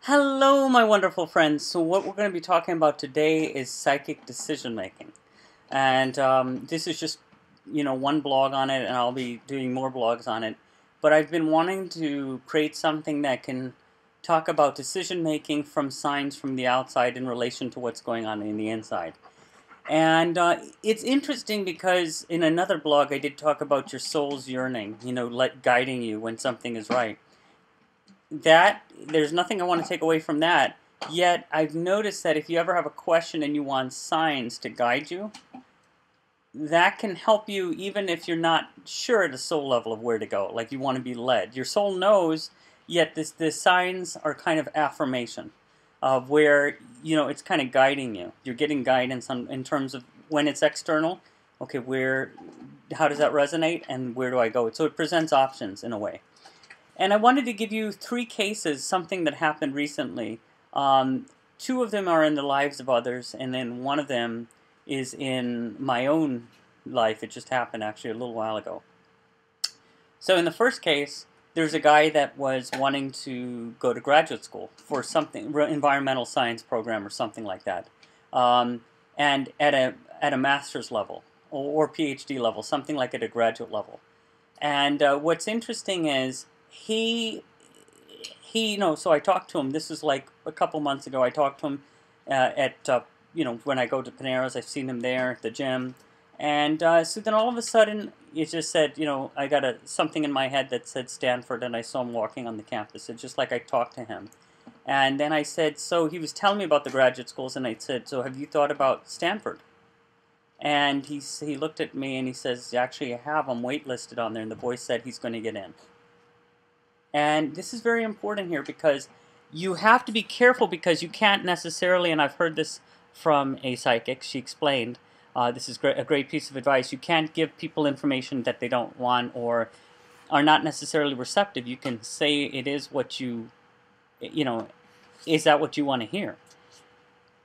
Hello, my wonderful friends. So what we're going to be talking about today is psychic decision making. And this is just, one blog on it, and I'll be doing more blogs on it. But I've been wanting to create something that can talk about decision making from signs from the outside in relation to what's going on in the inside. And it's interesting because in another blog I did talk about your soul's yearning, guiding you when something is right. There's nothing I want to take away from that. Yet I've noticed that if you ever have a question and you want signs to guide you, that can help you even if you're not sure at a soul level of where to go. Like you want to be led. Your soul knows, yet the signs are kind of affirmation of where it's kind of guiding you. You're getting guidance in terms of when it's external. Okay, how does that resonate, and where do I go? So it presents options in a way. And I wanted to give you 3 cases, something that happened recently. 2 of them are in the lives of others, and then one of them is in my own life. It just happened actually a little while ago. So in the first case, there's a guy that was wanting to go to graduate school for something, environmental science program or something like that, and at a master's level or PhD level, something like at a graduate level. And what's interesting is so I talked to him. This was like a couple months ago. I talked to him when I go to Panera's. I've seen him there at the gym. And so then all of a sudden, it just said, I got something in my head that said Stanford, and I saw him walking on the campus. It's just like I talked to him. And then I said, so he was telling me about the graduate schools, and I said, so have you thought about Stanford? And he looked at me and he says, actually, I have. I'm waitlisted on there. And the voice said he's going to get in. And this is very important here because you have to be careful because you can't necessarily, and I've heard this from a psychic, she explained, this is a great piece of advice, you can't give people information that they don't want or are not necessarily receptive. You can say it is what is that what you want to hear?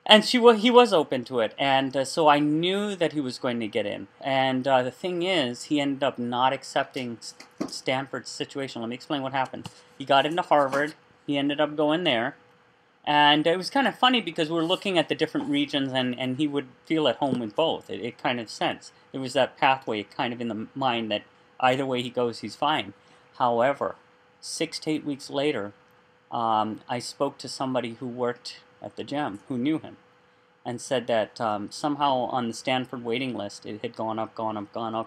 And he was open to it, and so I knew that he was going to get in. And the thing is, he ended up not accepting Stanford's situation. Let me explain what happened. He got into Harvard. He ended up going there. And it was kind of funny because we were looking at the different regions, and he would feel at home with both. It kind of sensed. There was that pathway kind of in the mind that either way he goes, he's fine. However, 6 to 8 weeks later, I spoke to somebody who worked at the gym who knew him and said that somehow on the Stanford waiting list it had gone up,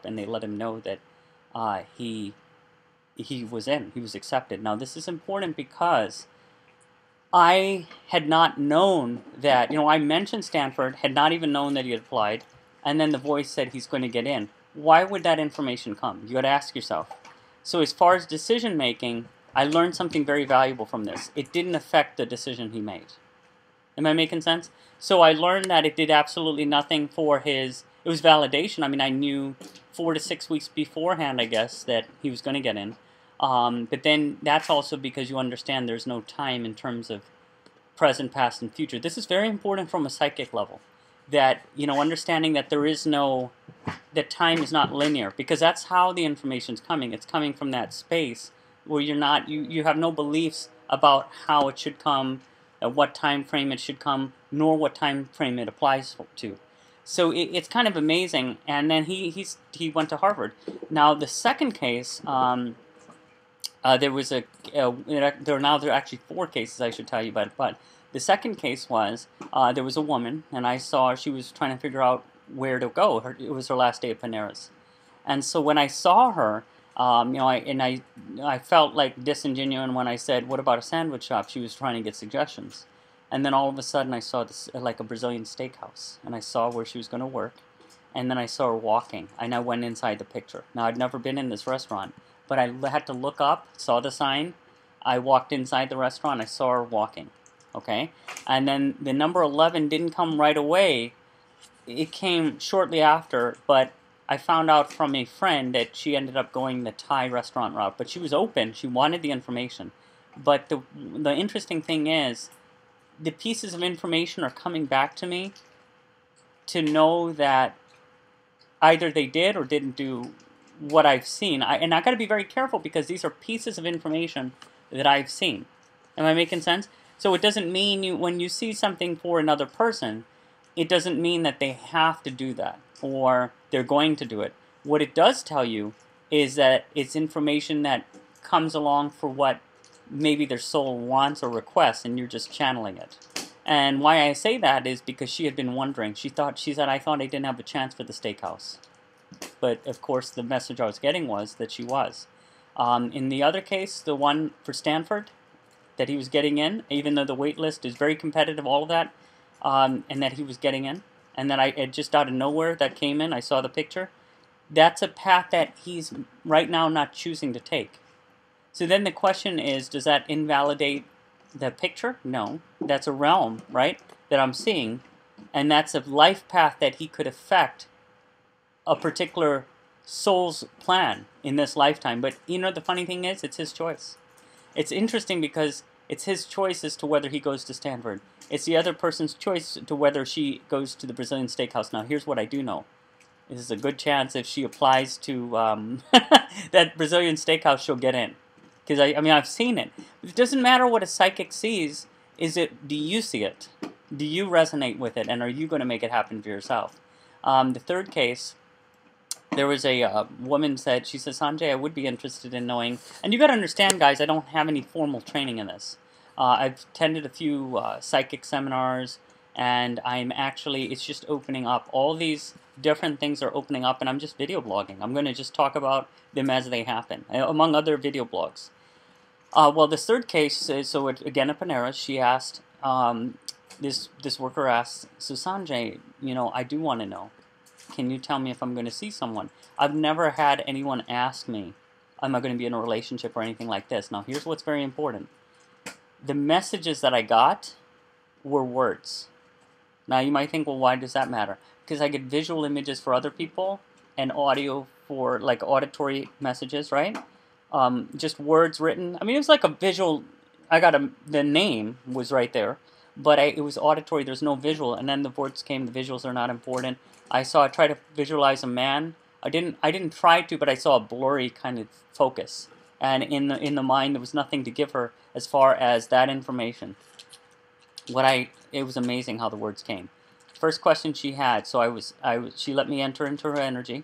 and they let him know that he was in, he was accepted. Now this is important because I had not known that, I mentioned Stanford, had not even known that he had applied, and then the voice said he's going to get in. Why would that information come? You got to ask yourself. So as far as decision making, I learned something very valuable from this. It didn't affect the decision he made. Am I making sense? So I learned that it did absolutely nothing for it was validation. I mean, I knew 4 to 6 weeks beforehand, I guess, that he was going to get in. But then that's also because you understand there's no time in terms of present, past, and future. This is very important from a psychic level. That, understanding that that time is not linear. Because that's how the information's coming. It's coming from that space where you have no beliefs about how it should come, at what time frame it should come, nor what time frame it applies to. So it's kind of amazing. And then he went to Harvard. Now the second case, there are actually 4 cases I should tell you about. But the second case was there was a woman, and I saw she was trying to figure out where to go. It was her last day at Panera's, and so when I saw her, I felt like disingenuous when I said, "What about a sandwich shop?" She was trying to get suggestions, and then all of a sudden I saw this like a Brazilian steakhouse, and I saw where she was going to work, and then I saw her walking, and I went inside the picture. Now I'd never been in this restaurant, but I had to look up, saw the sign, I walked inside the restaurant, I saw her walking, okay, and then the number 11 didn't come right away. It came shortly after, but I found out from a friend that she ended up going the Thai restaurant route. But she was open. She wanted the information. But the interesting thing is, the pieces of information are coming back to me to know that either they did or didn't do what I've seen. And I got to be very careful because these are pieces of information that I've seen. Am I making sense? So it doesn't mean when you see something for another person, it doesn't mean that they have to do that or they're going to do it. What it does tell you is that it's information that comes along for what maybe their soul wants or requests, and you're just channeling it. And why I say that is because she had been wondering. She said, I thought I didn't have a chance for the steakhouse. But of course, the message I was getting was that she was. In the other case, the one for Stanford, that he was getting in, even though the wait list is very competitive, all of that, and that he was getting in, and that it just out of nowhere that came in, I saw the picture. That's a path that he's right now not choosing to take. So then the question is, does that invalidate the picture? No. That's a realm, right, that I'm seeing, and that's a life path that he could affect a particular soul's plan in this lifetime. But you know, the funny thing is, it's his choice. It's interesting because it's his choice as to whether he goes to Stanford. It's the other person's choice to whether she goes to the Brazilian steakhouse. Now, here's what I do know. This is a good chance if she applies to that Brazilian steakhouse, she'll get in. Because, I mean, I've seen it. It doesn't matter what a psychic sees. Do you see it? Do you resonate with it? And are you going to make it happen for yourself? The third case, there was a woman said, she says, Sanjay, I would be interested in knowing, and you got to understand, guys, I don't have any formal training in this. I've attended a few psychic seminars, and it's just opening up. All these different things are opening up, and I'm just video blogging. I'm going to just talk about them as they happen, among other video blogs. Well, this third case, again at Panera, she asked, this worker asked, so Sanjay, I do want to know. Can you tell me if I'm going to see someone? I've never had anyone ask me, am I going to be in a relationship or anything like this? Now, here's what's very important. The messages that I got were words. Now, you might think, well, why does that matter? Because I get visual images for other people and audio for, like, auditory messages, right? Just words written. I mean, it was like a visual. The name was right there, but it was auditory. There's no visual, and then the words came. The visuals are not important. I tried to visualize a man. I didn't try to, but I saw a blurry kind of focus, and in the mind there was nothing to give her as far as that information. It was amazing how the words came. First question she had, she let me enter into her energy.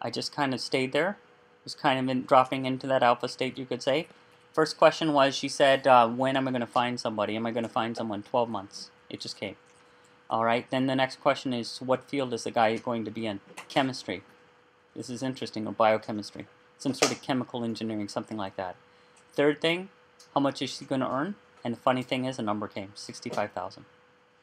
I just kind of stayed there, was kind of dropping into that alpha state, you could say. First question was, she said, when am I going to find somebody? Am I going to find someone? 12 months. It just came. All right, then the next question is, what field is the guy going to be in? Chemistry. This is interesting, or biochemistry. Some sort of chemical engineering, something like that. Third thing, how much is she going to earn? And the funny thing is, a number came, $65,000.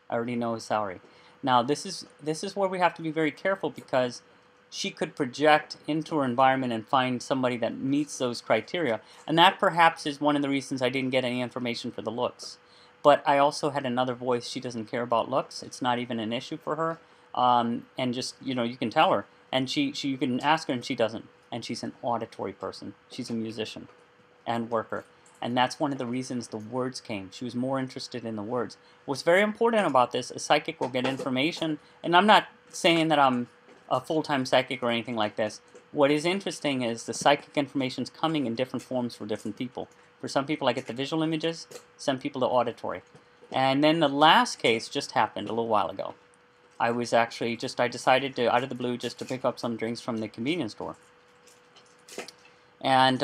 I already know his salary. Now, this is where we have to be very careful, because she could project into her environment and find somebody that meets those criteria. And that perhaps is one of the reasons I didn't get any information for the looks. But I also had another voice. She doesn't care about looks. It's not even an issue for her. And just, you can tell her. And you can ask her, and she doesn't. And she's an auditory person. She's a musician and worker. And that's one of the reasons the words came. She was more interested in the words. What's very important about this, a psychic will get information. And I'm not saying that I'm a full-time psychic or anything like this. What is interesting is the psychic information is coming in different forms for different people. For some people, I get the visual images. Some people, the auditory. And then the last case just happened a little while ago. I decided to, out of the blue, just to pick up some drinks from the convenience store. And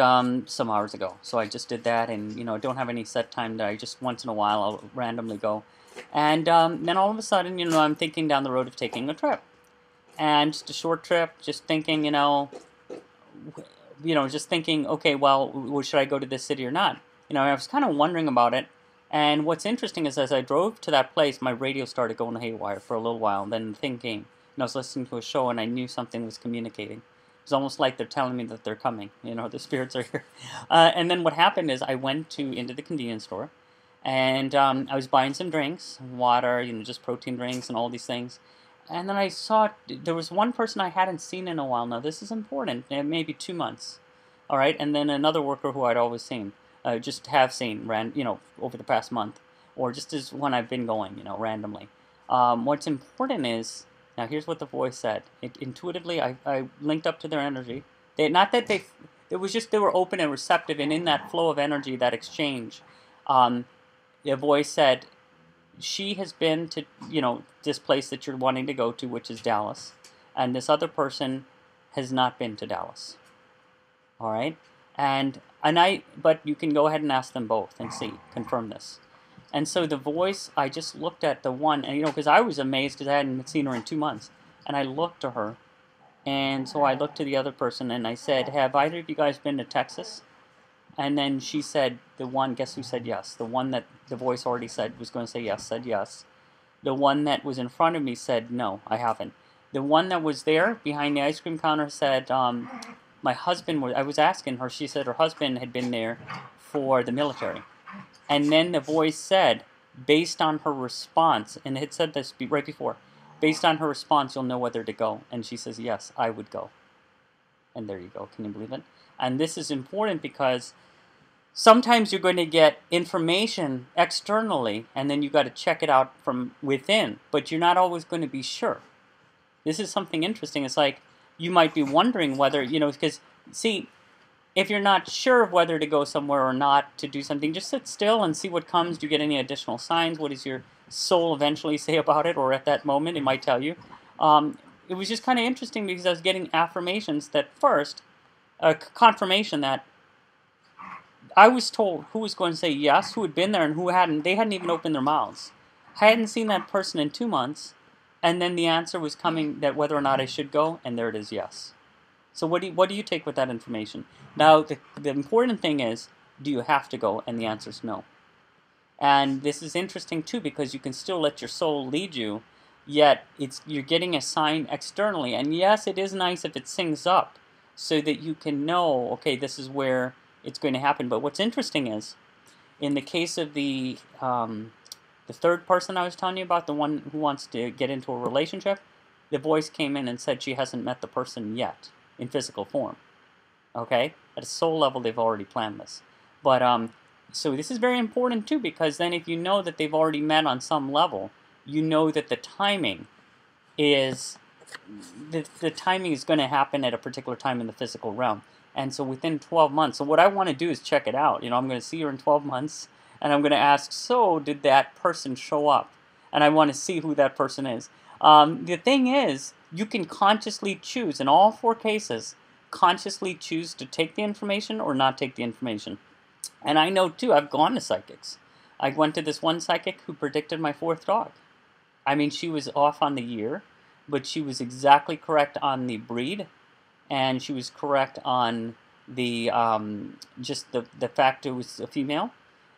some hours ago. So I just did that, and don't have any set time. That I just once in a while I'll randomly go. And then all of a sudden, I'm thinking down the road of taking a trip. And just a short trip, just thinking, just thinking, okay, well, should I go to this city or not? I was kind of wondering about it. And what's interesting is, as I drove to that place, my radio started going haywire for a little while. And then the thing came. And I was listening to a show, and I knew something was communicating. It's almost like they're telling me that they're coming. The spirits are here. And then what happened is I went into the convenience store, and I was buying some drinks, water, just protein drinks and all these things. And then I saw there was one person I hadn't seen in a while. Now, this is important. Maybe 2 months. All right? And then another worker who I'd always seen, just have seen, over the past month. Or just as when I've been going, randomly. What's important is, now here's what the voice said. Intuitively, I linked up to their energy. It was just they were open and receptive. And in that flow of energy, that exchange, the voice said, she has been to, this place that you're wanting to go to, which is Dallas, and this other person has not been to Dallas. All right, but you can go ahead and ask them both and see, confirm this. And so the voice, I just looked at the one, and because I was amazed because I hadn't seen her in 2 months, and I looked to her, and so I looked to the other person and I said, have either of you guys been to Texas? And then she said, the one, guess who said yes? The one that the voice already said was going to say yes, said yes. The one that was in front of me said, no, I haven't. The one that was there behind the ice cream counter said, my husband, I was asking her, she said her husband had been there for the military. And then the voice said, based on her response, and it said this right before, based on her response, you'll know whether to go. And she says, yes, I would go. And there you go. Can you believe it? And this is important because sometimes you're going to get information externally, and then you've got to check it out from within, but you're not always going to be sure. This is something interesting. It's like you might be wondering whether, because, see, if you're not sure of whether to go somewhere or not to do something, just sit still and see what comes. Do you get any additional signs? What does your soul eventually say about it, or at that moment it might tell you? It was just kind of interesting because I was getting affirmations that first, confirmation that I was told who was going to say yes, who had been there, and who hadn't. They hadn't even opened their mouths. I hadn't seen that person in 2 months, and then the answer was coming that whether or not I should go, and there it is, yes. So what do you take with that information? Now, the important thing is, do you have to go? And the answer is no. And this is interesting, too, because you can still let your soul lead you, yet you're getting a sign externally. And yes, it is nice if it syncs up so that you can know, okay, this is where it's going to happen. But what's interesting is, in the case of the third person I was telling you about, the one who wants to get into a relationship, the voice came in and said she hasn't met the person yet in physical form. Okay? At a soul level, they've already planned this. But so this is very important too, because then if you know that they've already met on some level, you know that the timing is going to happen at a particular time in the physical realm. And so within 12 months, so what I want to do is check it out. I'm going to see her in 12 months, and I'm going to ask, so did that person show up? And I want to see who that person is. The thing is, you can consciously choose, in all 4 cases, consciously choose to take the information or not take the information. And I know, too, I've gone to psychics. I went to this one psychic who predicted my 4th dog. I mean, she was off on the year, but she was exactly correct on the breed, and she was correct on the just the fact it was a female,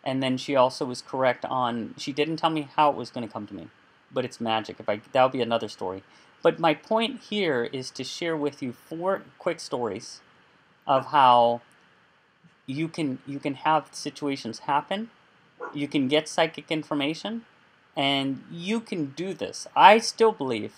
and then she also was correct on, she didn't tell me how it was going to come to me, but it's magic. That would be another story. But my point here is to share with you 4 quick stories of how you can have situations happen, you can get psychic information, and you can do this. I still believe,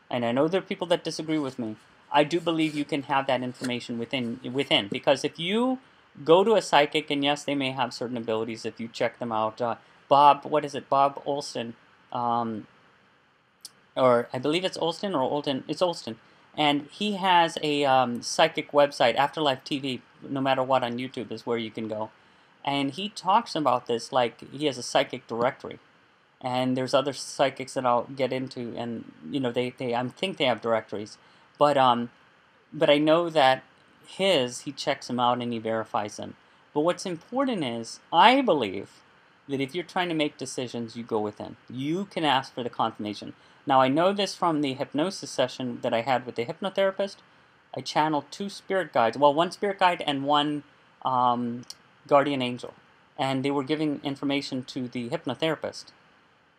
and I know there are people that disagree with me, I do believe you can have that information within. Because if you go to a psychic, and yes, they may have certain abilities if you check them out. Bob Olson, or I believe it's Olson or Olton. It's Olson, and he has a psychic website, Afterlife TV. No matter what, on YouTube is where you can go, and he talks about this like he has a psychic directory, and there's other psychics that I'll get into, and they I think they have directories, but I know that he checks them out and he verifies them. But what's important is, I believe that if you're trying to make decisions, you go within. You can ask for the confirmation. Now, I know this from the hypnosis session that I had with the hypnotherapist. I channeled 2 spirit guides. Well, 1 spirit guide and 1 guardian angel. And they were giving information to the hypnotherapist.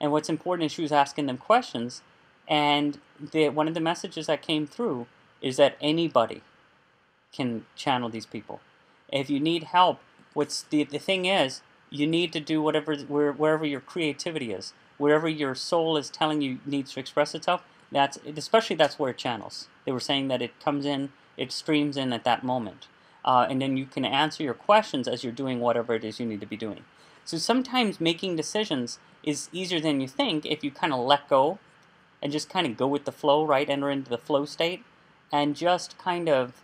And what's important is she was asking them questions. And one of the messages that came through is that anybody can channel these people. If you need help, the thing is, you need to do wherever your creativity is, wherever your soul is telling you needs to express itself. That's where it channels. They were saying that it comes in, it streams in at that moment, and then you can answer your questions as you're doing whatever it is you need to be doing. So sometimes making decisions is easier than you think if you kind of let go, and just kind of go with the flow, right? Enter into the flow state, and just kind of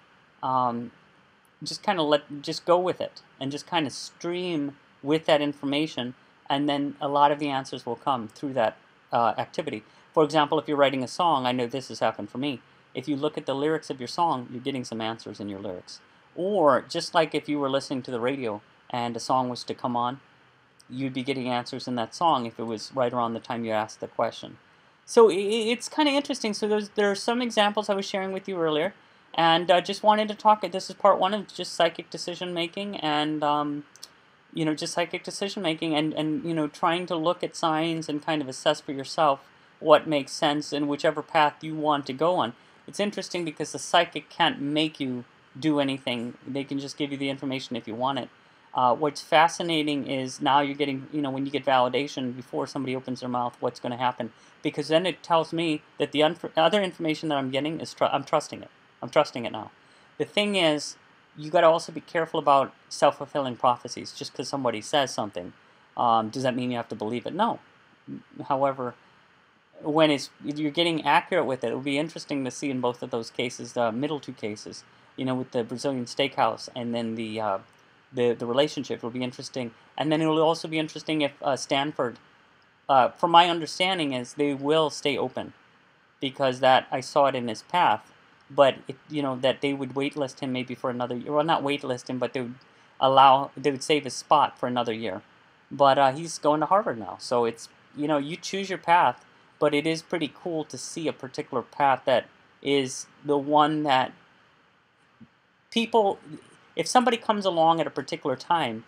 just go with it, and just kind of stream with that information, and then a lot of the answers will come through that activity. For example, if you're writing a song, I know this has happened for me. If you look at the lyrics of your song, you're getting some answers in your lyrics. Or just like if you were listening to the radio and a song was to come on, you'd be getting answers in that song if it was right around the time you asked the question. So it's kind of interesting. So there are some examples I was sharing with you earlier, and just wanted to talk. This is part one of just psychic decision making, and just psychic decision making, and trying to look at signs and kind of assess for yourself what makes sense in whichever path you want to go on. It's interesting because the psychic can't make you do anything. They can just give you the information if you want it. What's fascinating is now you're getting, when you get validation before somebody opens their mouth, what's going to happen. Because then it tells me that the other information that I'm getting is, I'm trusting it. I'm trusting it now. The thing is, you got to also be careful about self-fulfilling prophecies. Just because somebody says something, does that mean you have to believe it? No. However, when you're getting accurate with it, it'll be interesting to see in both of those cases, the middle two cases, with the Brazilian steakhouse and then the relationship will be interesting. And then it will also be interesting if Stanford, from my understanding, is they will stay open, because that I saw it in his path. But that they would waitlist him maybe for another year. Well, not waitlist him, but they would save his spot for another year. But he's going to Harvard now, so it's you choose your path. But it is pretty cool to see a particular path that is the one that people, if somebody comes along at a particular time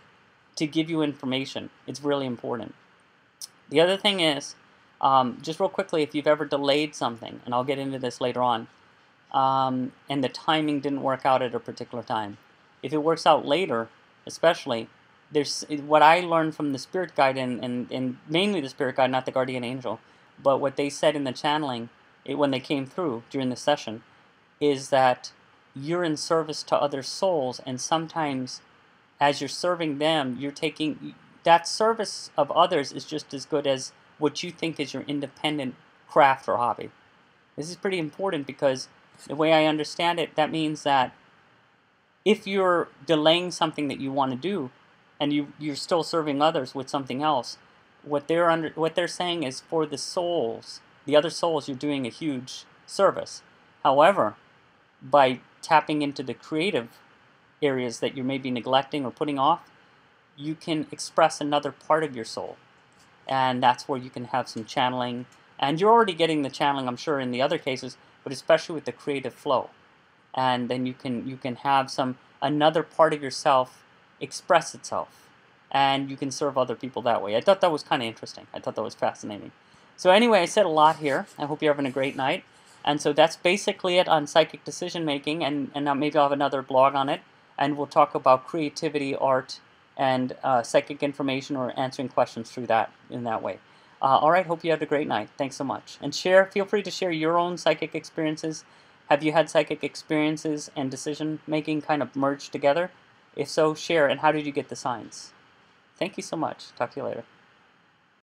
to give you information, it's really important. The other thing is, just real quickly, if you've ever delayed something, and I'll get into this later on, and the timing didn't work out at a particular time. If it works out later, especially, there's what I learned from the spirit guide, and mainly the spirit guide, not the guardian angel, but what they said in the channeling, when they came through during the session, is that you're in service to other souls, and sometimes as you're serving them, you're taking that service of others is just as good as what you think is your independent craft or hobby. This is pretty important, because the way I understand it, that means that if you're delaying something that you want to do, and you're still serving others with something else, what they're saying is, for the souls, the other souls, you're doing a huge service. However, by tapping into the creative areas that you may be neglecting or putting off, you can express another part of your soul, and that's where you can have some channeling. And you're already getting the channeling, I'm sure, in the other cases, but especially with the creative flow. And then you can have another part of yourself express itself, and you can serve other people that way. I thought that was kind of interesting. I thought that was fascinating. So anyway, I said a lot here. I hope you're having a great night. And so that's basically it on psychic decision making, and maybe I'll have another blog on it, and we'll talk about creativity, art, and psychic information, or answering questions through that in that way. All right, hope you had a great night. Thanks so much. And feel free to share your own psychic experiences. Have you had psychic experiences and decision making kind of merged together? If so, share, and how did you get the signs? Thank you so much. Talk to you later.